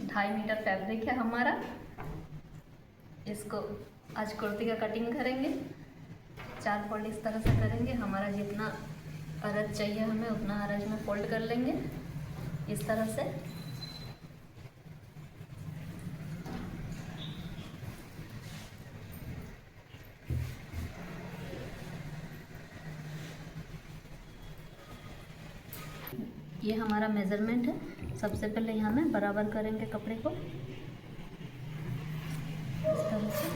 2.5 metre fabric है हमारा। इसको आज कुर्ती का कटिंग करेंगे। 4 फोल्ड इस तरह से करेंगे। हमारा जितना अरज चाहिए हमें उतना अरज में फोल्ड कर लेंगे इस तरह से। ये हमारा मेज़रमेंट है। सबसे पहले यहाँ में बराबर करेंगे कपड़े को इस तरह से।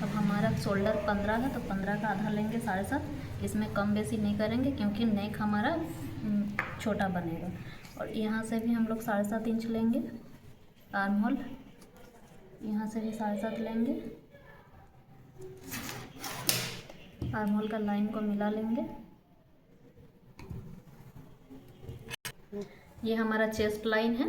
अब हमारा शोल्डर 15 है तो 15 का आधा लेंगे 7.5। इसमें कम बेसी नहीं करेंगे क्योंकि नेक हमारा छोटा बनेगा। और यहाँ से भी हम लोग 7.5 इंच लेंगे। आर्म होल यहाँ से भी 7.5 लेंगे। आर्म होल का लाइन को मिला लेंगे। ये हमारा चेस्ट लाइन है।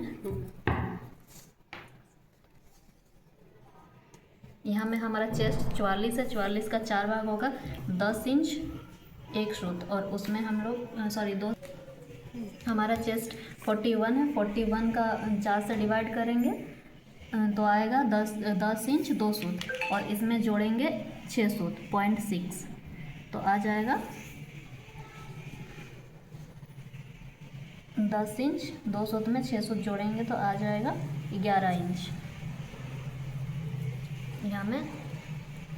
यहाँ में हमारा चेस्ट 44 है। 44 का 4 भाग होगा। 10 इंच एक सूत और उसमें हम लोग 2 हमारा चेस्ट 41 है। 41 का 4 से डिवाइड करेंगे तो आएगा 10 इंच 2 सूत और इसमें जोड़ेंगे 6 सूत 0.6 तो आ जाएगा 10 इंच 2 सूत में 6 सूत जोड़ेंगे तो आ जाएगा 11 इंच। यहाँ में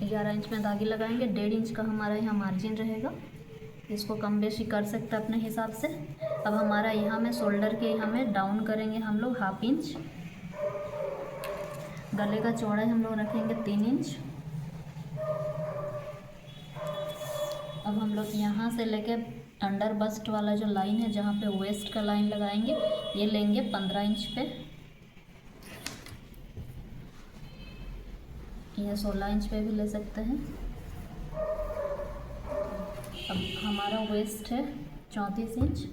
11 इंच में धागे लगाएंगे। 1.5 इंच का हमारा यहाँ मार्जिन रहेगा। इसको कम बेशी कर सकते हैं अपने हिसाब से। अब हमारा यहाँ में शोल्डर के यहाँ में डाउन करेंगे हम लोग 1/2 इंच। गले का चौड़ाई हम लोग रखेंगे 3 इंच। अब हम लोग यहाँ से लेके अंडर बस्ट वाला जो लाइन है जहाँ पे वेस्ट का लाइन लगाएंगे ये लेंगे 15 इंच पे। ये 16 इंच पे भी ले सकते हैं। अब हमारा वेस्ट है 34 इंच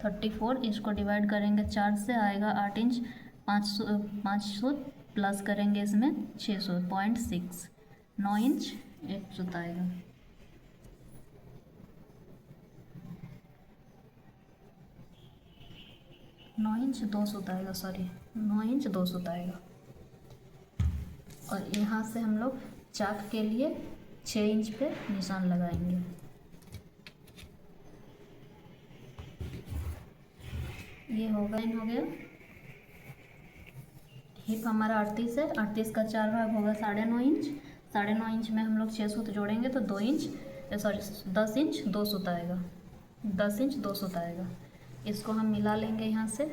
34। इसको डिवाइड करेंगे 4 से आएगा 8 इंच। 5 सूत प्लस करेंगे इसमें 6 सूत 0.6 9 इंच एक सूत आएगा। नौ इंच 2 सूत आएगा 9 इंच 2 सूत आएगा। और यहाँ से हम लोग चाक के लिए 6 इंच पे निशान लगाएंगे। ये हो गया। हिप हमारा 38 है। 38 का 4 भाग होगा 9.5 इंच। 9.5 इंच में हम लोग 6 सूत जोड़ेंगे तो 10 इंच 2 सूत आएगा। 10 इंच 2 सूत आएगा। इसको हम मिला लेंगे यहाँ से।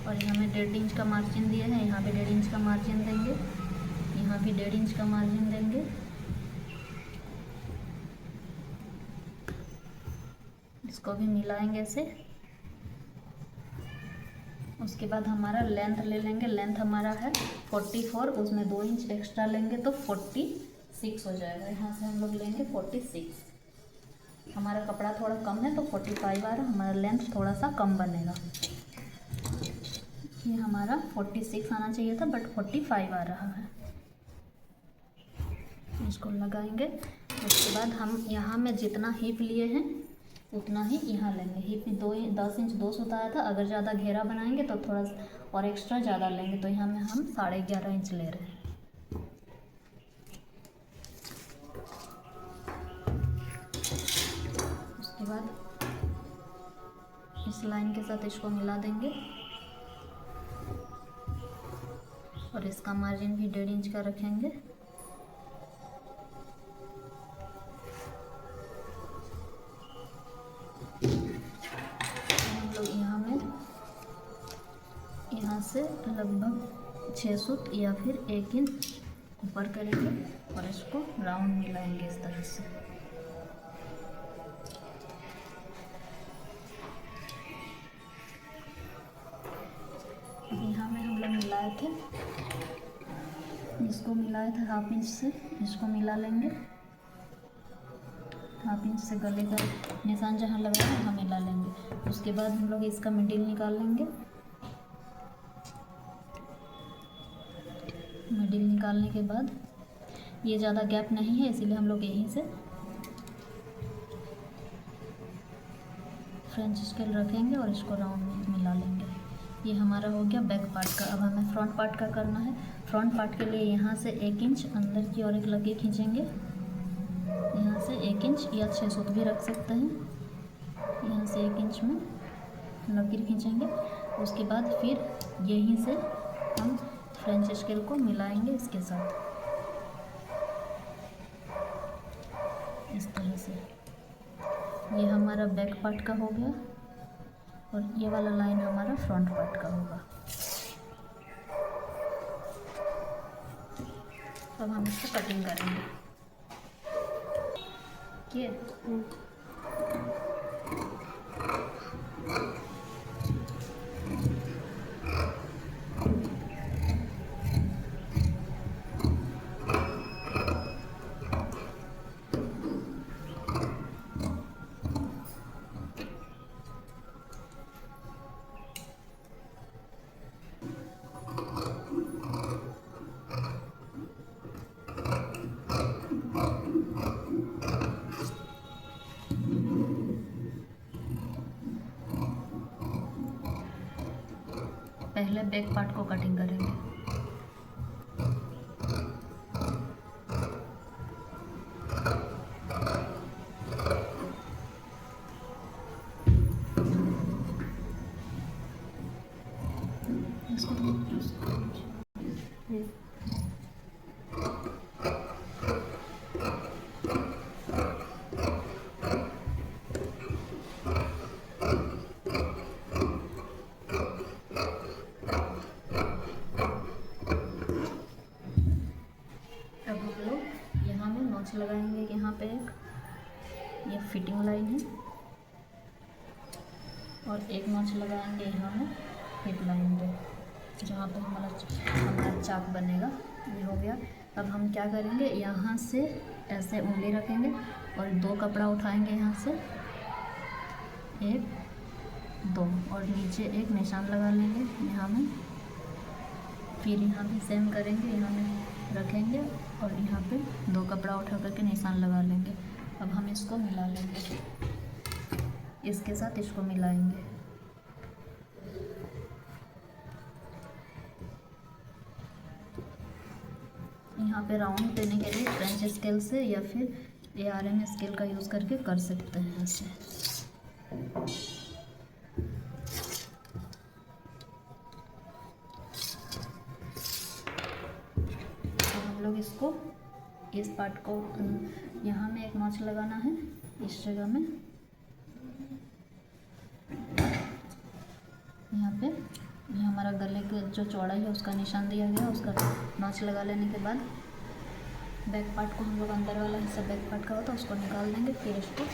और यहाँ में 1.5 इंच का मार्जिन दिया है। यहाँ पे 1.5 इंच का मार्जिन देंगे। यहाँ भी 1.5 इंच का मार्जिन देंगे। इसको भी मिलाएंगे ऐसे। उसके बाद हमारा लेंथ ले लेंगे। लेंथ हमारा है 44। उसमें 2 इंच एक्स्ट्रा लेंगे तो 46 हो जाएगा। यहाँ से हम लोग लेंगे 46। हमारा कपड़ा थोड़ा कम है तो 45 आ रहा। हमारा लेंथ थोड़ा सा कम बनेगा। ये हमारा 46 आना चाहिए था बट 45 आ रहा है। इसको लगाएंगे। उसके बाद हम यहाँ में जितना हिप लिए हैं उतना ही यहाँ लेंगे। हिप 10 इंच 2 सूत आया था। अगर ज़्यादा घेरा बनाएंगे तो थोड़ा और एक्स्ट्रा ज़्यादा लेंगे तो यहाँ में हम 11.5 इंच ले रहे हैं। उसके बाद इस लाइन के साथ इसको मिला देंगे और इसका मार्जिन भी 1.5 इंच का रखेंगे। हम लोग यहाँ से लगभग 6 सूत या फिर 1 इंच ऊपर करेंगे और इसको राउंड मिलाएंगे इस तरह से। यहाँ में हम लोग मिलाए थे, इसको मिलाए थे 1/2 इंच से। इसको मिला लेंगे 1/2 इंच से गले का निशान जहाँ लगा है वहाँ मिला लेंगे। उसके बाद हम लोग इसका मिडिल निकाल लेंगे। मिडिल निकालने के बाद ये ज़्यादा गैप नहीं है इसीलिए हम लोग यहीं से फ्रेंच स्केल रखेंगे और इसको राउंड में मिला लेंगे। ये हमारा हो गया बैक पार्ट का। अब हमें फ्रंट पार्ट का करना है। फ्रंट पार्ट के लिए यहाँ से 1 इंच अंदर की ओर एक लकीर खींचेंगे, यहाँ से 1 इंच या 6 सूत भी रख सकते हैं। यहाँ से 1 इंच में लकीर खींचेंगे। उसके बाद फिर यहीं से हम फ्रेंच स्केल को मिलाएंगे इसके साथ, इस तरह से। ये हमारा बैक पार्ट का हो गया और ये वाला लाइन हमारा फ्रंट पार्ट का होगा। अब हम इसको कटिंग करेंगे। ये पहले बैक पार्ट को कटिंग करेंगे। लगाएंगे कि यहाँ पे एक ये फिटिंग लाइन है और एक नॉच लगाएंगे यहाँ में हिप लाइन पे, जहाँ पे हमारा चाक बनेगा। ये हो गया। अब हम क्या करेंगे, यहाँ से ऐसे उंगली रखेंगे और 2 कपड़ा उठाएंगे, यहाँ से 1 2 और नीचे एक निशान लगा लेंगे यहाँ में। फिर यहाँ भी सेम करेंगे, यहाँ में रखेंगे और यहाँ पे 2 कपड़ा उठा करके निशान लगा लेंगे। अब हम इसको मिला लेंगे, इसके साथ इसको मिलाएंगे। यहाँ पे राउंड देने के लिए फ्रेंच स्केल से या फिर ARM स्केल का यूज़ करके कर सकते हैं ऐसे। लोग इसको इस पार्ट को यहाँ में एक नॉच लगाना है, इस जगह में यहाँ पे ये हमारा गले के जो चौड़ाई है उसका निशान दिया गया, उसका नॉच लगा लेने के बाद बैक पार्ट को हम लोग अंदर वाला हिस्सा बैक पार्ट का होता है उसको निकाल देंगे। फिर इसको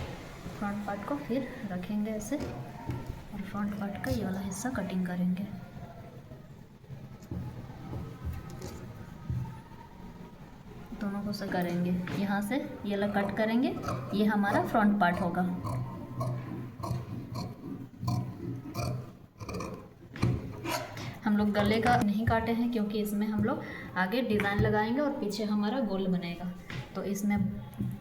फ्रंट पार्ट को फिर रखेंगे ऐसे और फ्रंट पार्ट का ये वाला हिस्सा कटिंग करेंगे। दोनों को से करेंगे, यहाँ से ये वाला कट करेंगे, ये हमारा फ्रंट पार्ट होगा। हम लोग गले का नहीं काटे हैं क्योंकि इसमें हम लोग आगे डिज़ाइन लगाएंगे और पीछे हमारा गोल बनेगा, तो इसमें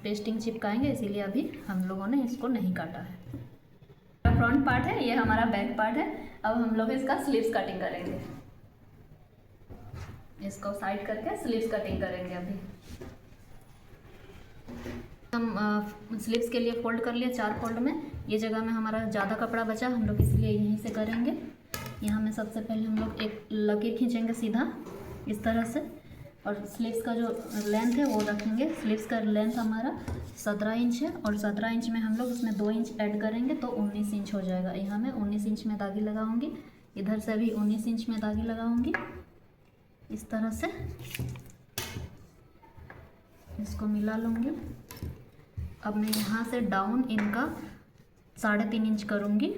पेस्टिंग चिपकाएंगे, इसीलिए अभी हम लोगों ने इसको नहीं काटा है। फ्रंट पार्ट है, ये हमारा बैक पार्ट है। अब हम लोग इसका स्लीव्स कटिंग करेंगे, इसको साइड करके स्लीव्स कटिंग करेंगे। अभी हम स्लीव्स के लिए फोल्ड कर लिया 4 फोल्ड में। ये जगह में हमारा ज़्यादा कपड़ा बचा, हम लोग इसलिए यहीं से करेंगे। यहाँ में सबसे पहले हम लोग एक लकीर खींचेंगे सीधा इस तरह से और स्लीव्स का जो लेंथ है वो रखेंगे। स्लीव्स का लेंथ हमारा 17 इंच है और 17 इंच में हम लोग उसमें 2 इंच ऐड करेंगे तो 19 इंच हो जाएगा। यहाँ मैं 19 इंच में दागी लगाऊंगी, इधर से भी 19 इंच में दागी लगाऊंगी। इस तरह से इसको मिला लूँगी। अब मैं यहाँ से डाउन इनका 3.5 इंच करूँगी।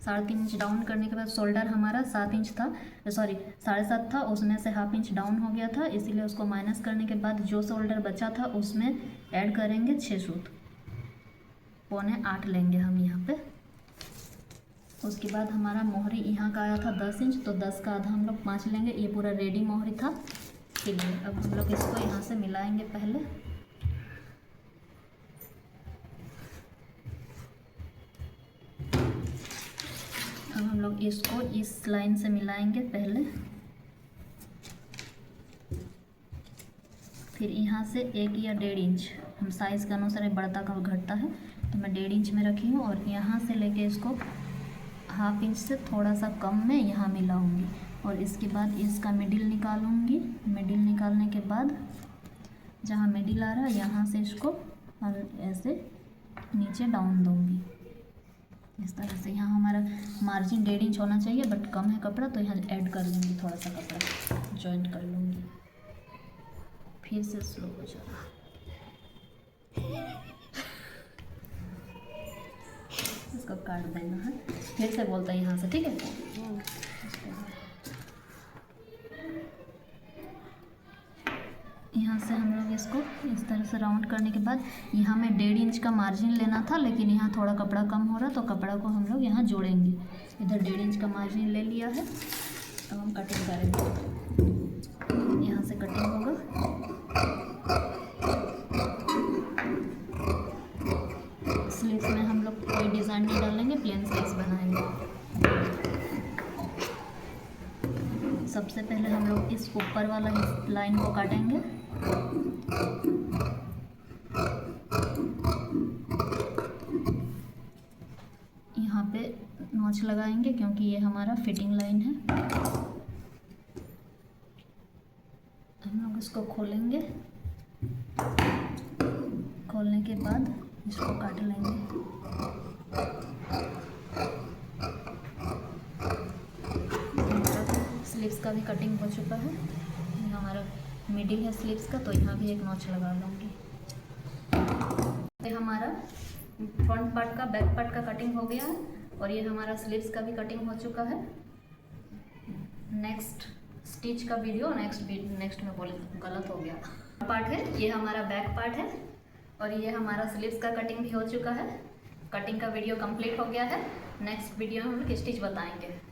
3.5 इंच डाउन करने के बाद शोल्डर हमारा 7 इंच था, सॉरी 7.5 था, उसमें से हाफ इंच डाउन हो गया था, इसीलिए उसको माइनस करने के बाद जो शोल्डर बचा था उसमें ऐड करेंगे 6 सूत, 7.25 लेंगे हम यहाँ पे। उसके बाद हमारा मोहरी यहाँ का आया था 10 इंच, तो 10 का आधा हम लोग 5 लेंगे। ये पूरा रेडी मोहरी था, इसलिए अब हम लोग इसको यहाँ से मिलाएंगे पहले। लोग इसको इस लाइन से मिलाएंगे पहले, फिर यहाँ से 1 या 1.5 इंच, हम साइज़ के अनुसार बढ़ता का घटता है, तो मैं 1.5 इंच में रखी हूँ। और यहाँ से लेके इसको 1/2 इंच से थोड़ा सा कम में यहाँ मिलाऊंगी, और इसके बाद इसका मिडिल निकालूंगी। मिडिल निकालने के बाद जहाँ मिडिल आ रहा है यहाँ से इसको ऐसे नीचे डाउन दूंगी इस तरह से। यहाँ हमारा मार्जिन 1.5 इंच होना चाहिए, बट कम है कपड़ा तो यहाँ ऐड कर लूँगी, थोड़ा सा कपड़ा जॉइंट कर लूँगी। फिर से स्लो हो जाएगा। इसको काट देना है, फिर से बोलता है यहाँ से, ठीक है। यहाँ से हम लोग इसको इस तरह से राउंड करने के बाद यहाँ में 1.5 इंच का मार्जिन लेना था, लेकिन यहाँ थोड़ा कपड़ा कम हो रहा, तो कपड़ा को हम लोग यहाँ जोड़ेंगे। इधर 1.5 इंच का मार्जिन ले लिया है, तो हम कटिंग करेंगे। यहाँ से कटिंग होगा, स्लीव्स में हम लोग कोई डिज़ाइन नहीं डालेंगे, प्लेन स्लीव्स बनाएंगे। सबसे पहले हम लोग इस ऊपर वाला इस लाइन को काटेंगे, यहाँ पे नॉच लगाएंगे क्योंकि ये हमारा फिटिंग लाइन है। हम लोग इसको खोलेंगे, खोलने के बाद इसको काट लेंगे। स्लीव्स का भी कटिंग हो चुका है, हमारा मिडिल है स्लीव्स का, तो यहाँ भी एक नॉच लगा लूँगी। ये हमारा फ्रंट पार्ट का बैक पार्ट का कटिंग हो गया है, और ये हमारा स्लीव्स का भी कटिंग हो चुका है। नेक्स्ट स्टिच का वीडियो नेक्स्ट में बोले गलत हो गया। पार्ट है ये हमारा बैक पार्ट है, और ये हमारा स्लीव्स का कटिंग भी हो चुका है। कटिंग का वीडियो कंप्लीट हो गया है। नेक्स्ट वीडियो में हम लोग स्टिच बताएंगे।